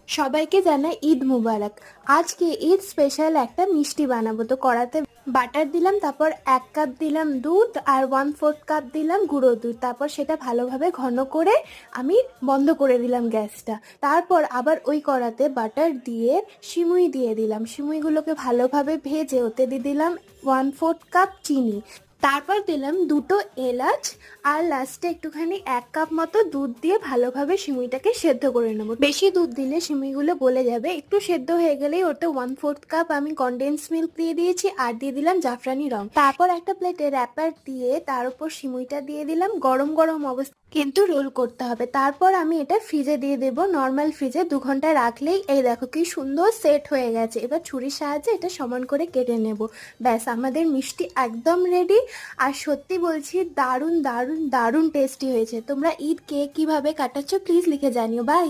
সবাইকে জানাই ঈদ মুবারক। আজকে ঈদ স্পেশাল একটা মিষ্টি বানাবো। তো কড়াতে বাটার দিলাম, তারপর 1 কাপ দিলাম দুধ আর 1/4 কাপ দিলাম গুঁড়ো দুধ। তারপর সেটা ভালোভাবে ঘন করে আমি বন্ধ করে দিলাম গ্যাসটা। তারপর আবার ওই কড়াতে বাটার দিয়ে সিমুই দিয়ে দিলাম। সিমুইগুলোকে ভালোভাবে ভেজে ওতে দিয়ে দিলাম 1/4 কাপ চিনি। তারপর দিলাম দুটো এলাচ আর লাস্টে একটুখানি 1 কাপ মতো দুধ দিয়ে ভালোভাবে সিমুইটাকে সেদ্ধ করে নেবো। বেশি দুধ দিলে সিমুইগুলো গলে যাবে। একটু সেদ্ধ হয়ে গেলেই ওতে 1/4 কাপ আমি কনডেন্স মিল্ক দিয়ে দিয়েছি আর দিয়ে দিলাম জাফরানি রং। তারপর একটা প্লেটে র্যাপার দিয়ে তার উপর সিমুইটা দিয়ে দিলাম। গরম গরম অবস্থা কিন্তু রোল করতে হবে। তারপর আমি এটা ফ্রিজে দিয়ে দেবো, নর্মাল ফ্রিজে 2 ঘন্টা রাখলেই এই দেখো কি সুন্দর সেট হয়ে গেছে। এবার ছুরির সাহায্যে এটা সমান করে কেটে নেব। ব্যাস, আমাদের মিষ্টি একদম রেডি। আর সত্যি বলছি, দারুণ দারুণ দারুণ টেস্টি হয়েছে। তোমরা ঈদ কে কিভাবে কাটাচ্ছ প্লিজ লিখে জানিও। বাই।